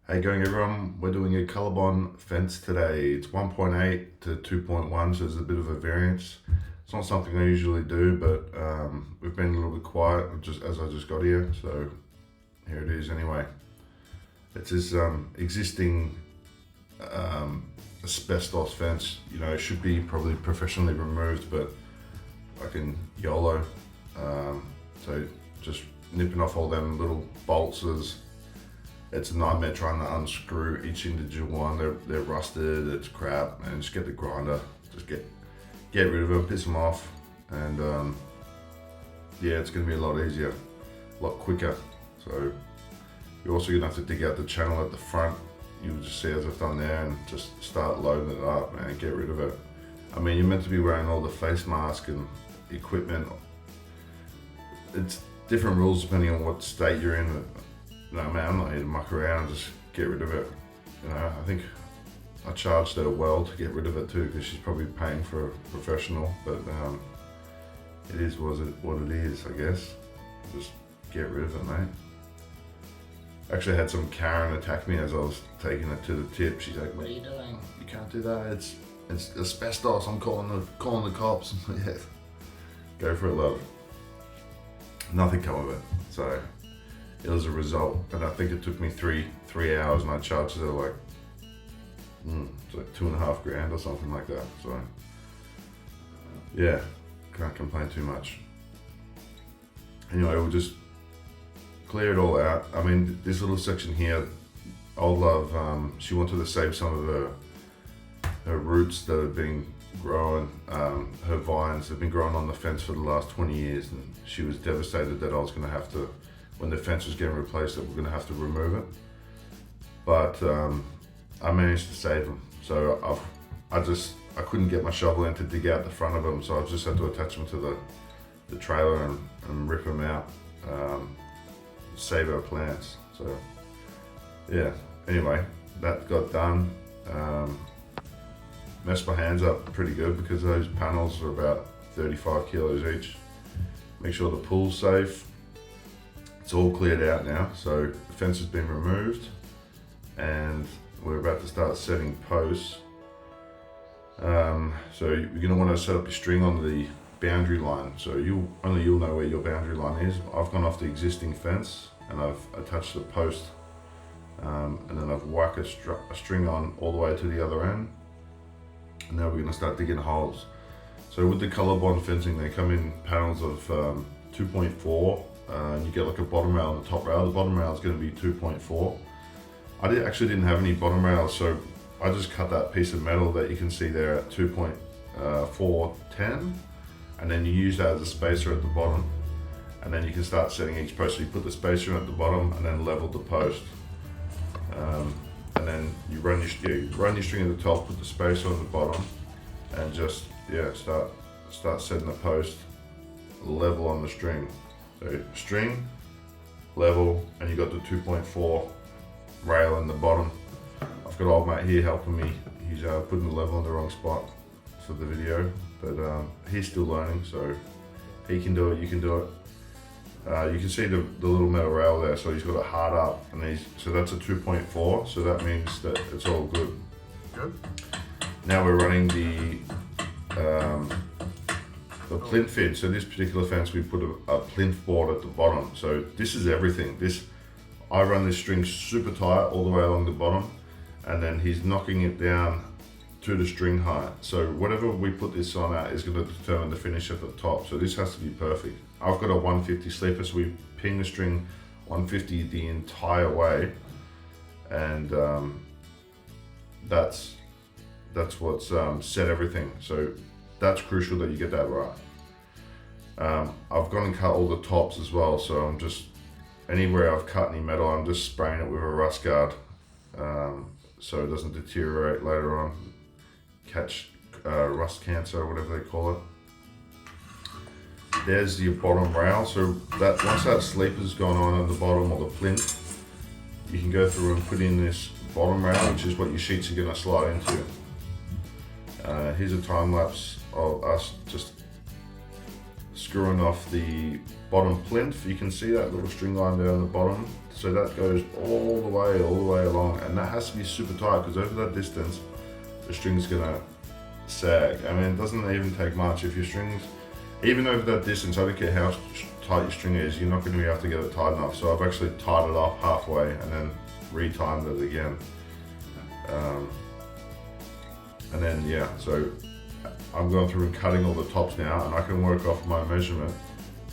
Hey going everyone, we're doing a COLORBOND fence today. It's 1.8 to 2.1, so there's a bit of a variance. It's not something I usually do, but we've been a little bit quiet just as I just got here, so here it is anyway. It's this existing asbestos fence. You know, it should be probably professionally removed, but I can YOLO. So just nipping off all them little bolts. It's a nightmare trying to unscrew each individual one. They're rusted, it's crap, and just get the grinder, just get rid of them, piss them off, and yeah, it's gonna be a lot easier, a lot quicker. So you're also gonna have to dig out the channel at the front. You'll just see as I've done there, and just start loading it up and get rid of it. I mean, you're meant to be wearing all the face mask and equipment. It's different rules depending on what state you're in. No man, I'm not here to muck around, just get rid of it. You know, I think I charged her well to get rid of it too, because she's probably paying for a professional, but it is what it is, I guess. Just get rid of it, mate. Actually, I had some Karen attack me as I was taking it to the tip. She's like, "What are you doing? You can't do that. It's asbestos. I'm calling the cops." Yeah. Go for it, love. Nothing come of it. So it was a result, and I think it took me three hours, and I charged her like it's like $2.5 grand or something like that. So yeah, can't complain too much. Anyway, we'll just clear it all out. I mean, this little section here, old love, she wanted to save some of her roots that have been growing. Her vines have been growing on the fence for the last 20 years, and she was devastated that I was going to have to, when the fence was getting replaced, that we're going to have to remove it. But I managed to save them. So I couldn't get my shovel in to dig out the front of them, so I just had to attach them to the trailer and rip them out, save our plants. So yeah, anyway, that got done. Messed my hands up pretty good because those panels are about 35 kilos each. Make sure the pool's safe. It's all cleared out now, so the fence has been removed, and we're about to start setting posts. So you're going to want to set up your string on the boundary line. So you'll know where your boundary line is. I've gone off the existing fence and I've attached the post, and then I've whacked a string on all the way to the other end. And now we're going to start digging holes. So with the COLORBOND fencing, they come in panels of 2.4. And you get like a bottom rail and a top rail. The bottom rail is going to be 2.4. I actually didn't have any bottom rails, so I just cut that piece of metal that you can see there at 2.410, and then you use that as a spacer at the bottom, and then you can start setting each post. So you put the spacer in at the bottom and then level the post, and then you run your string at the top, put the spacer on the bottom, and just start setting the post level on the string. So string, level, and you got the 2.4 rail in the bottom. I've got old mate here helping me. He's putting the level in the wrong spot for the video, but he's still learning, so he can do it, you can do it. You can see the little metal rail there, so he's got it hard up, and so that's a 2.4, so that means that it's all good. Now we're running the plinth fin. So this particular fence, we put a plinth board at the bottom. So this is everything. I run this string super tight all the way along the bottom, and then he's knocking it down to the string height. So whatever we put this on at is going to determine the finish at the top. So this has to be perfect. I've got a 150 sleeper, so we ping the string 150 the entire way, and that's what's set everything. So that's crucial that you get that right. I've gone and cut all the tops as well, so I'm just, anywhere I've cut any metal, I'm just spraying it with a rust guard, so it doesn't deteriorate later on, catch rust cancer or whatever they call it. There's your bottom rail, so that once that sleeper's gone on at the bottom, or the plinth, you can go through and put in this bottom rail, which is what your sheets are going to slide into. Here's a time lapse of us just screwing off the bottom plinth. You can see that little string line down the bottom. So that goes all the way along, and that has to be super tight because over that distance, the string's gonna sag. I mean, it doesn't even take much. If your strings, even over that distance, I don't care how tight your string is, you're not going to be able to get it tight enough. So I've actually tied it off halfway and then re-timed it again. And then yeah, so I'm going through and cutting all the tops now, and I can work off my measurement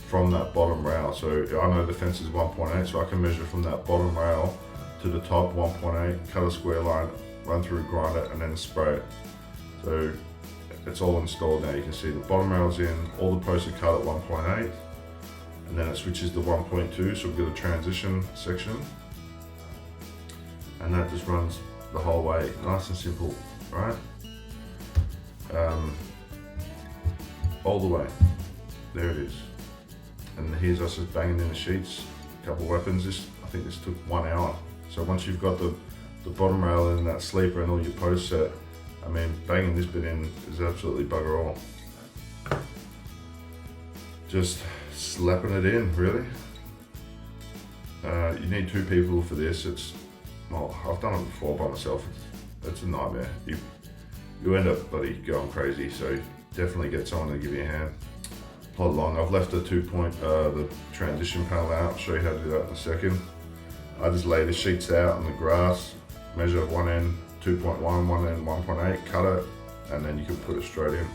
from that bottom rail. So I know the fence is 1.8, so I can measure from that bottom rail to the top 1.8, cut a square line, run through, grind it, and then spray it. So it's all installed now. You can see the bottom rail's in, all the posts are cut at 1.8, and then it switches to 1.2, so we've got a transition section, and that just runs the whole way, nice and simple, right? All the way, there it is. And here's us just banging in the sheets, a couple of weapons. I think this took 1 hour. So once you've got the bottom rail and that sleeper and all your posts set, I mean, banging this bit in is absolutely bugger all. Just slapping it in, really. You need 2 people for this. Well, I've done it before by myself. It's a nightmare. You end up bloody going crazy, so definitely get someone to give you a hand. Plod along. I've left the the transition panel out. I'll show you how to do that in a second. I just lay the sheets out on the grass, measure one end 2.1, one end 1.8, cut it, and then you can put it straight in.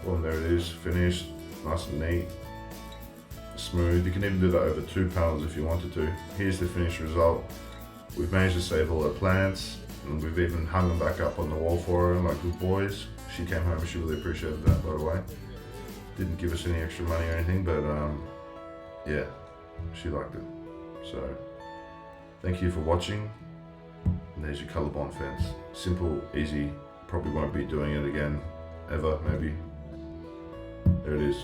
Boom, there it is, finished, nice and neat, smooth. You can even do that over 2 panels if you wanted to. Here's the finished result. We've managed to save all the plants, and we've even hung them back up on the wall for her like good boys. She came home and she really appreciated that, by the way. Didn't give us any extra money or anything, but yeah, she liked it. So thank you for watching. And there's your COLORBOND fence. Simple, easy, probably won't be doing it again, ever, maybe. There it is.